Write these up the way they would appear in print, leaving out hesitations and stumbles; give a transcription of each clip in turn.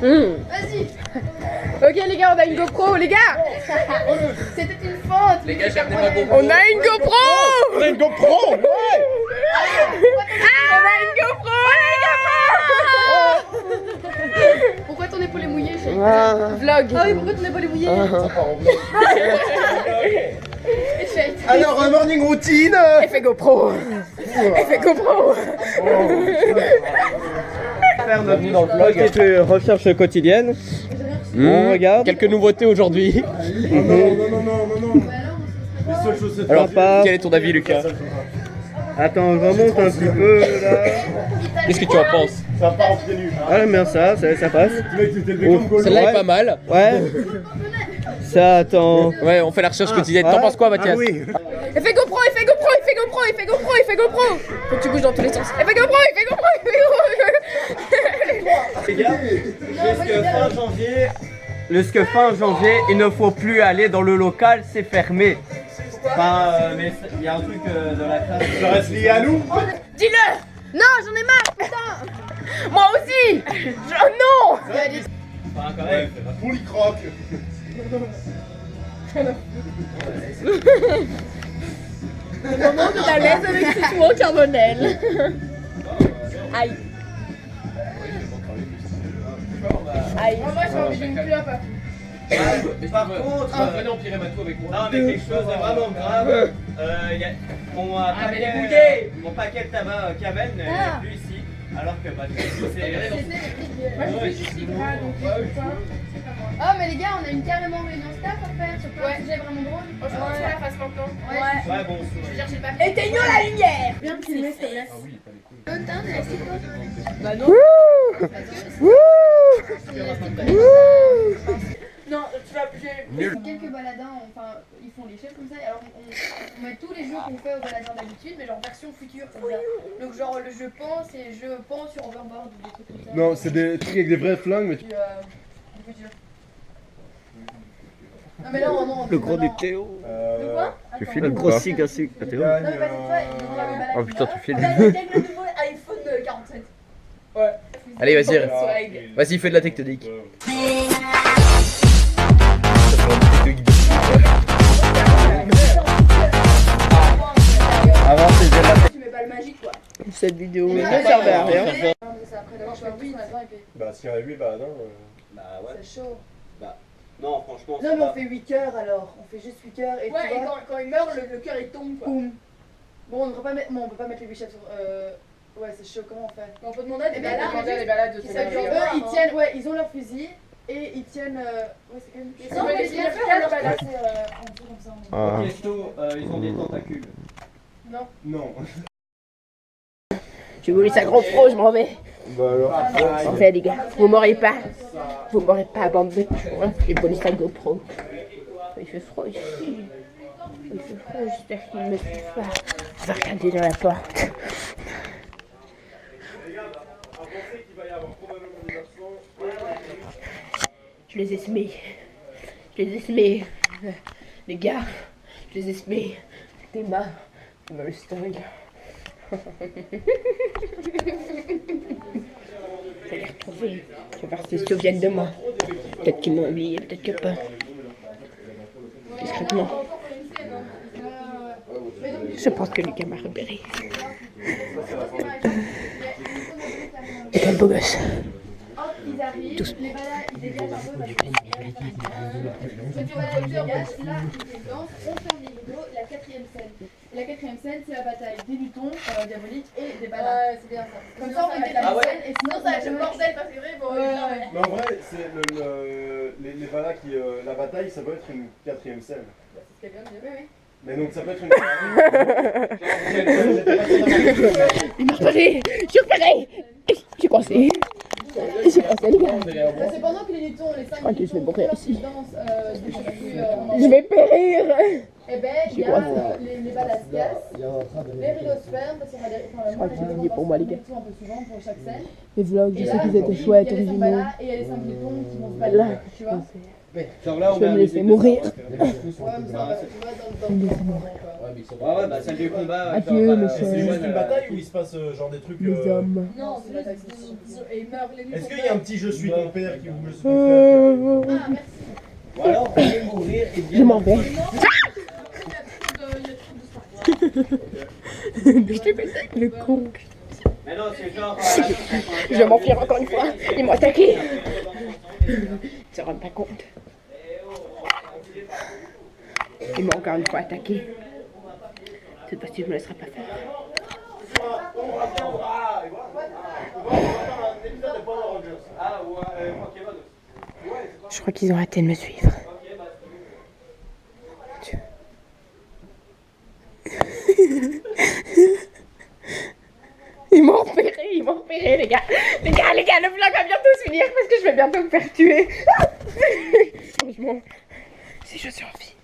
Vas-y. Ok les gars, on a une GoPro, les gars. C'était une faute. Les gars, j'ai amené ma GoPro. On a une GoPro. On a une GoPro. Ouais. On a une GoPro. Pourquoi ton épaule est mouillée? Vlog. Ah oui, pourquoi ton épaule est mouillée? Alors, un morning routine. Effet GoPro. Effet GoPro. Faire notre vlog de recherche quotidienne. On regarde. Quelques nouveautés aujourd'hui. Non. Alors, quel est ton avis, Lucas? Attends, je remonte un petit peu là. Qu'est-ce que tu en penses? Ça part en pieds nus. Ah, j'aime bien ça passe. Celle-là est pas mal. Ouais. Ça, attends. Ouais, on fait la recherche quotidienne. T'en penses quoi, Mathias? Ah oui. Effet GoPro, effet GoPro, effet GoPro, effet GoPro, effet GoPro. Faut que tu bouges dans tous les sens. Effet GoPro, effet GoPro, effet GoPro. Les gars, jusque fin janvier, il ne faut plus aller dans le local, c'est fermé. Enfin, mais il y a un truc de la classe. Ça reste lié à nous. Dis-le. Non, j'en ai marre, putain. Moi aussi. Non. Enfin, quand même. Pour les crocs. Le moment de la laisse avec ce soin carbonel. Aïe. Aïe. Moi, j'ai une clope. Par contre, venez empirer ma toux avec moi. non mais quelque chose de vraiment grave. Mon paquet de tabac Camel n'est plus ici. Alors que bah, Oh mais les gars, on a une carrément réunion staff à faire sur plein de sujets vraiment drôles. Je pense qu'on la fasse maintenant. Ouais, bon, Je veux chercher le papier. Éteignons la lumière. Bien me filmer s'il te plaît. Bah non. Non, tu vas quelques baladins, enfin ils font les chefs comme ça, alors on met tous les jeux qu'on fait aux baladins d'habitude, mais genre version future comme ça. Donc genre le jeu pense et je pense sur Overboard ou des trucs comme ça. Non, c'est des trucs avec des vrais flingues, mais tu... Non mais non, non. le gros du Théo. De quoi? Tu filmes Le ou gros pas sig à Théo. Non mais pas c'est ça, ils ont la balade. Oh putain, tu filmes. Avec le nouveau iPhone 47. Ouais. Allez, vas-y. Vas-y, fais de la tectonique. Avant, c'était la... Tu mets pas le magique quoi. Cette vidéo ne servait à rien. Bah, s'il y en a 8, bah non. Bah ouais. C'est chaud. Bah, non, franchement, Non mais on fait 8 cœurs alors, on fait juste 8 cœurs et Ouais, tu et vois, quand il meurt, le cœur il tombe quoi. boum. Bon on ne peut pas mettre, on peut pas mettre les 8 chefs sur... Ouais c'est chaud, comment on fait? On peut demander à des Eh ben, balades. demander à des balades de Eux ils tiennent, ouais ils ont leur fusil et ils tiennent... Ouais c'est quand même... Non, mais ils c'est viennent bien faire fait, leur la balade en dessous comme ça. Ah. ils ont des tentacules. Non. Tu voulais ça gros pro, je m'en vais. Bah alors. En fait les gars, vous m'aurez pas. Vous m'aurez pas bande de chouins. J'ai volé ça GoPro. Il fait froid ici. Il fait froid, j'espère qu'il ne me suit pas. Je vais regarder dans la porte. Je les ai semés. Je les ai semés. Les gars, je les ai semés. Des mains. Dans le story. Je vais les retrouver. Je vais voir s'ils se souviennent de moi. Peut-être qu'ils m'ont oublié, peut-être que pas. Discrètement. Je pense que Lucas m'a repéré. Et quel beau gosse. Ils arrivent, tous. Les balades, ils dégagent un peu. Là, ils dansent, on ferme les rideaux, la quatrième scène. Et la quatrième scène, c'est la bataille des lutons diaboliques et des balades. Ouais, c'est bien ça. Comme ça, on fait la scène et sinon, ça va être le bordel parce que c'est vrai. Bon, Mais en vrai, c'est les valas qui. La bataille, ça peut être une quatrième scène. C'est ce qu'elle vient de dire, oui. Mais donc ça peut être une. Il m'a repéré. J'ai repéré. J'ai coincé. J'ai coincé, les gars. C'est pendant que les lutons, les 5 crois que je vais mourir ici. dansent Je vais périr. et ben il y a les balades se cassent, les rideaux se ferment parce qu'il y a des... Je crois que c'est fini pour moi, les gars. un peu souvent pour chaque scène. Les vlogs, Et je là, sais qu'ils étaient il chouettes, y a des originaux. balades et il y a les 5 lutons qui vont se Là, balader, tu vois. Genre là, Je vais me laisser mourir. Ouais, bah celle du combat. Adieu, mes C'est chers. juste une bataille où il se passe genre des trucs. Les hommes. Non, c'est pas et il meurt les Est-ce qu'il y a un petit je suis ton père qui ou je suis ton frère Ah, merci. Ou alors, vous allez mourir et bien. Je m'en vais. Le con. Mais non, c'est genre. Je vais m'enfuir encore une fois. Ils m'ont attaqué. Ils se rendent pas compte. Ils m'ont encore une fois attaqué. Cette fois-ci, je me laisserai pas faire. Je crois qu'ils ont arrêté de me suivre. Dieu. Ils m'ont repéré, les gars. Les gars, le vlog va bientôt se finir parce que je vais bientôt me faire tuer. Franchement, si je survis.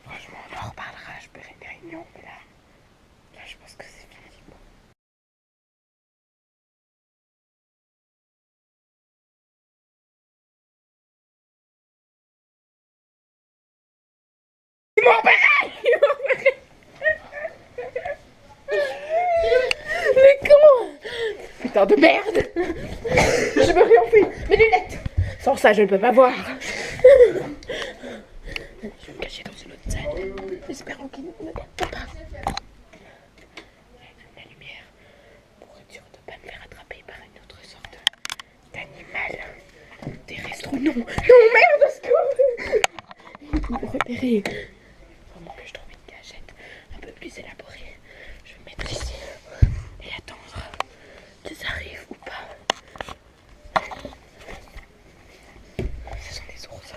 Franchement, on en reparlera, je ferai une réunion, mais là, je pense que c'est fini. Ils m'ont repéré. Les cons! Putain de merde! Je me réenfuis! Mes lunettes! Sans ça, je ne peux pas voir! Je vais me cacher dans une autre salle, espérant qu'ils ne me captent pas. J'allume la lumière pour être sûr de ne pas me faire attraper par une autre sorte d'animal. Terrestre ou non! Non, merde, secours! Ils m'ont repéré. Vraiment que je trouve une cachette un peu plus élaborée. Je vais me mettre ici et attendre qu'ils arrivent ou pas. Ce sont des ours.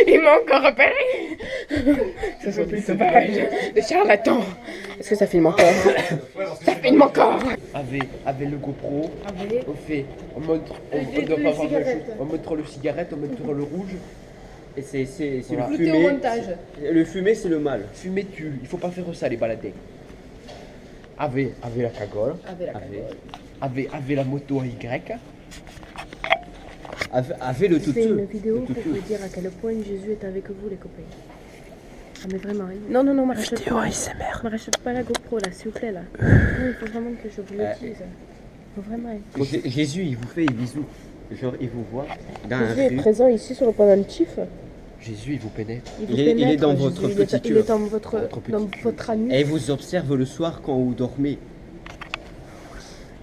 Ils m'ont encore repéré. Ce sont plus sauvages. Des charlatans. Est-ce que ça filme encore? Ça filme encore. Avec le GoPro, on fait, on montre, on doit pas avoir de choses. On montre le cigarette, on montre le rouge. Et c'est Voilà. le Tout est au fumé. montage. Le fumé, c'est le mal. Fumer tue, il faut pas faire ça les baladins. Avec la cagole, avec la moto à Y. Avec le Je fais tutu. une vidéo pour vous dire à quel point Jésus est avec vous, les copains. Ah, mais vraiment, hein. Non, m'arrachète pas. M'arrachète pas la GoPro là, s'il vous plaît là. Non, il faut vraiment que je vous le dise. Il faut vraiment. Jésus, il vous fait des bisous. Genre, il vous voit dans un Jésus est rue. présent ici sur le pendentif. Jésus, il vous pénètre. Il est dans votre Jésus. petit Il cœur. est dans votre anus. Et il vous observe le soir quand vous dormez.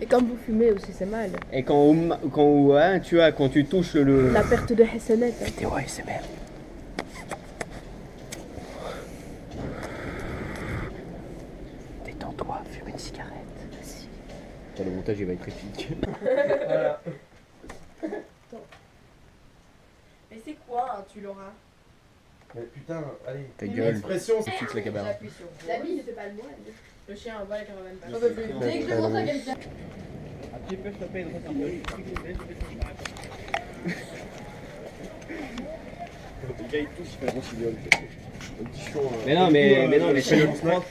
Et quand vous fumez aussi, c'est mal. Et quand tu touches le... La perte de Hessenet. Vidéo ASMR. Détends-toi, fume une cigarette. Vas-y. Le montage il va être épique. Mais c'est quoi, tu l'auras? Mais putain, allez. Ta gueule. Expression. Tu fixes la caméra. La vie, il fait pas le moine. Le chien en bas, la caravane passe. On peut plus. Dès que je montre à quelqu'un. Le gars il touche, il fait un rossignol. Un petit chant. Mais non, mais je paye le snack.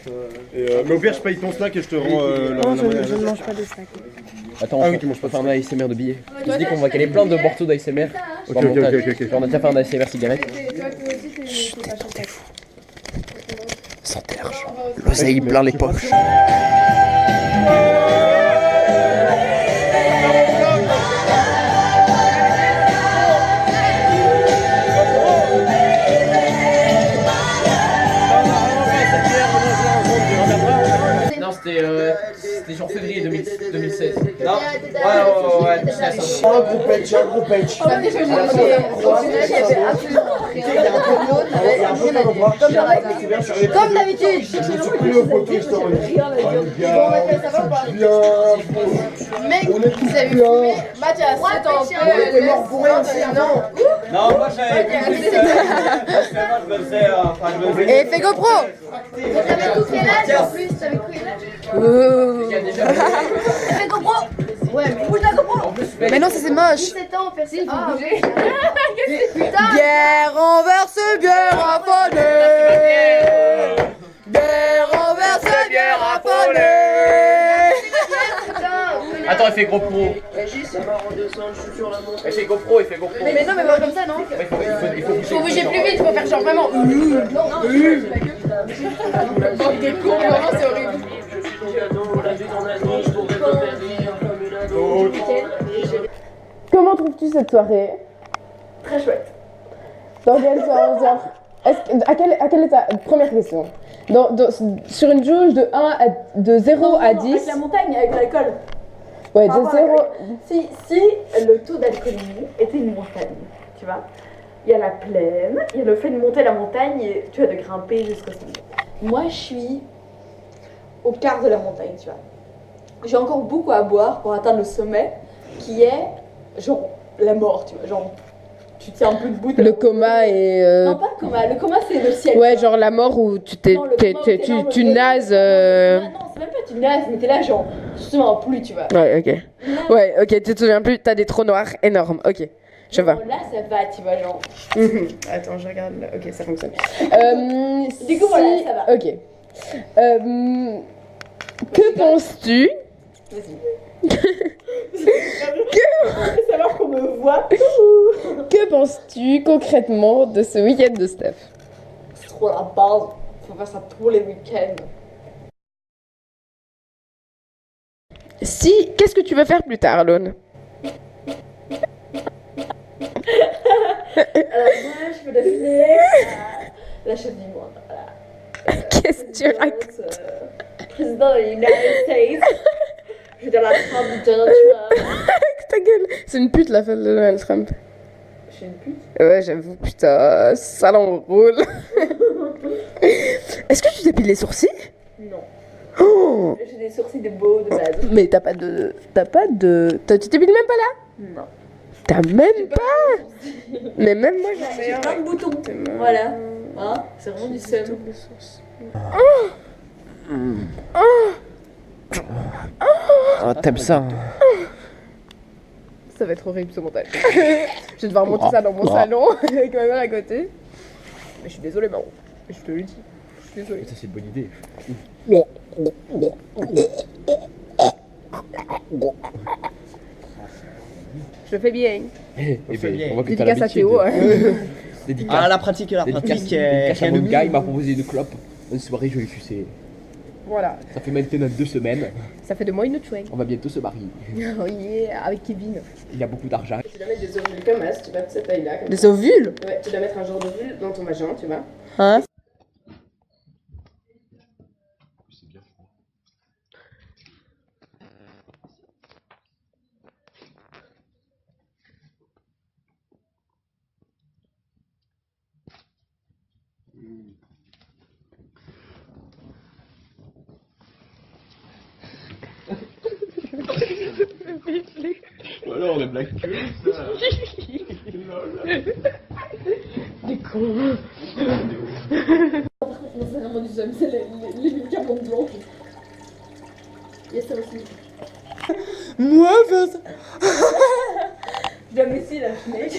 Mais au pire, je paye ton snack et je te rends Non, je ne mange pas de sac. Attends, Ah oui, tu manges on pas peut faire un ASMR de billets. Ouais, Je toi, dis qu'on t'as- va caler plein de morceaux d'ASMR. Ok, ok, ok. On a déjà fait un ASMR cigarette. Toi, aussi, t'es pas chanté. Santé l'argent. L'oseille plein les poches. Non, c'était genre février 2016. Non. Ouais. Un gros page. Comme d'habitude. Je me suis pris le photo historique. Mec, vous avez fumé. Mathias, c'est ton peu. mort pour rien, c'est non. Non, moi j'avais vu. Moi je me faisais. Enfin, je me faisais. Et fais GoPro. T'avais tout quel âge en plus? T'avais tout quel âge? Fais GoPro. Ouais, mais bouge la GoPro. Mais non, ça c'est moche. 17 ans, on fait ça. Ah, putain. Bière renverse, bière affolée. Bière renverse, attends, il fait GoPro. Il fait GoPro, il fait GoPro. Mais non, mais pas comme ça, non? Faut bouger plus vite, faut faire genre vraiment. Bande de cons, vraiment, c'est horrible. Comment trouves-tu cette soirée? Très chouette. Dans quel sens, genre, à quelle est ta première question? Sur une jauge de 0 à 10. Avec la montagne, avec l'alcool. Ouais, de 0. Si le taux d'alcoolémie était une montagne, tu vois, il y a la plaine, il y a le fait de monter la montagne et tu vois, de grimper jusqu'au sommet. Moi, je suis au quart de la montagne, tu vois. J'ai encore beaucoup à boire pour atteindre le sommet, qui est genre la mort, tu vois, genre tu tiens un peu debout. Le coma et. Non, pas le coma. Le coma, c'est le ciel. Ouais, genre la mort où tu nases. Non, c'est même pas tu nases, mais t'es là, genre, tu te souviens plus, tu vois. Ouais, ok. Ouais, ok, tu te souviens plus, t'as des trous noirs énormes. Ok, je vois. Là, ça va, tu vois, genre. Attends, je regarde là. Ok, ça fonctionne. Du coup, voilà, ça va. Ok. Que penses-tu? Vas-y. Savoir qu'on me voit. Que penses-tu concrètement de ce week-end de Steph? C'est trop la base. Faut faire ça tous les week-ends. Qu'est-ce que tu veux faire plus tard, Lone? Alors, moi, je veux devenir la chef du monde. Voilà. Qu'est-ce que tu racontes? Président de United States. Je veux dire la femme de Donald Trump. Ta gueule. C'est une pute la femme de Donald Trump. Je suis une pute. Ouais, j'avoue, putain, salon rôle. Est-ce que tu t'épiles les sourcils? Non. Oh. J'ai des sourcils de beau de base. Mais t'as pas de... Tu t'épiles même pas là? Non. T'as même pas? Mais même moi j'en ai J'ai un. plein de boutons. Voilà. Hein? C'est vraiment du seum. Oh, t'aimes ça? Ça va être horrible ce montage. Je vais devoir monter ça dans mon salon avec ma mère à côté. Mais je suis désolée, Maro. Je te le dis. Je suis désolée. Ça, c'est une bonne idée. Je le fais bien. Eh ben, on voit que t'as Dédicace à l'habitude. Théo. Dédicace. Ah, la pratique, Dédicace à rien mon n'oublie. gars, il m'a proposé une clope. Une soirée, je l'ai sucé. Voilà. Ça fait maintenant 2 semaines. Ça fait de moi une chouette. On va bientôt se marier. Oh yeah, avec Kevin. Il a beaucoup d'argent. Tu dois mettre des ovules comme ça, tu dois mettre cette taille-là. Des ovules? Ouais, tu dois mettre un genre d'ovule dans ton vagin, tu vois. Hein? C'est bien froid. Alors, on est black queue, ça. Des cons. C'est vraiment du seum. C'est les médicaments blancs. Il y a ça aussi. Moi, faire ça. Je dois ici la fenêtre.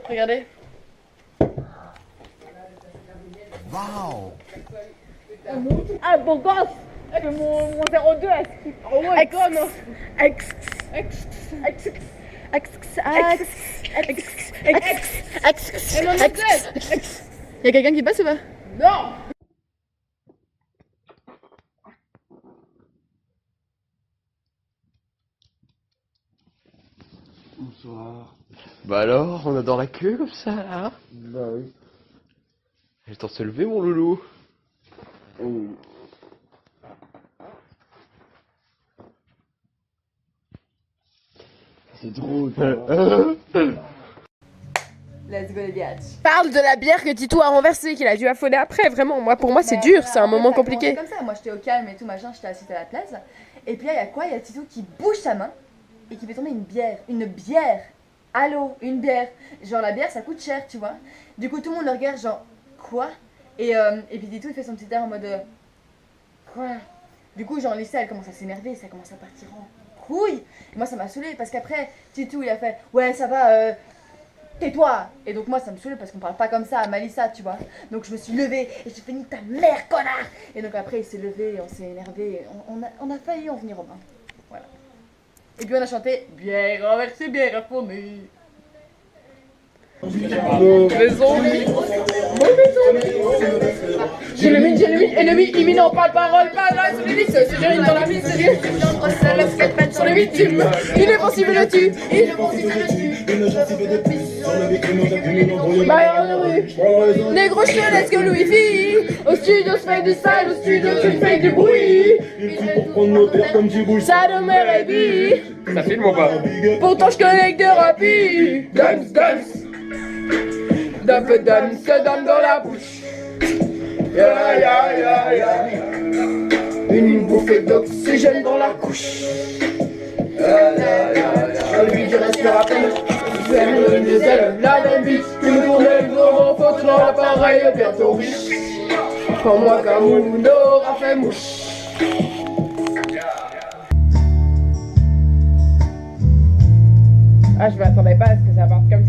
Regardez. Waouh! Ah, bon gosse. Mon 02 à skip. Oh my god. Y'a quelqu'un qui passe ou pas? Non. Bonsoir. Bah alors, on a dans la queue comme ça là? Bah oui. J'ai le temps de se lever mon loulou. C'est drôle. Let's go les biatch. Parle de la bière que Tito a renversée, qu'il a dû affoler après. Vraiment, moi, pour moi, c'est dur, c'est un moment compliqué. Comme ça, moi j'étais au calme et tout machin, j'étais assise à la place. Et puis là, il y a quoi? Il y a Tito qui bouge sa main et qui fait tomber une bière. Une bière! Allô, une bière! Genre la bière ça coûte cher, tu vois. Du coup, tout le monde le regarde, genre quoi? Et puis Tito il fait son petit air en mode quoi? Du coup, genre Lisa elle commence à s'énerver, ça commence à partir en couille. Et moi ça m'a saoulé parce qu'après Tito il a fait ouais, ça va, tais-toi. Et donc moi ça me saoule parce qu'on parle pas comme ça à Malissa, tu vois. Donc je me suis levée et j'ai fait nique ta mère, connard. Et donc après il s'est levé, on s'est énervé, on a failli en venir aux mains. Voilà. Et puis on a chanté bien renversé, bien raffourné. Mauvais zombie, mauvais zombie. J'ai le mine, ennemi imminent, pas de parole, pas de la solidité. C'est Jérémy dans la mise, c'est Dieu. C'est la skate sur les victimes. Inoffensive le tue, inoffensive le tue. Bailleur de rue, négro let's go Louis-Fi. Au studio se fait du sale, au studio tu fais du bruit. Il faut pour prendre nos terres comme Djiboul. Ça de mes rébis. Ça filme ou pas? Pourtant je connais que de rapide. Dance, dance. Dump, dump, se donne dans la bouche. Ya, ya, ya, ya. Une bouffée d'oxygène dans la couche. Ya, ya, ya, ya. Lui je respire à peine. Faire une des ailes, la même bite. Une journée, nous aurons faute dans l'appareil, bientôt riche. Pour moi, Kamundo aura fait mouche. Ah, je m'attendais pas à ce que ça parte comme ça.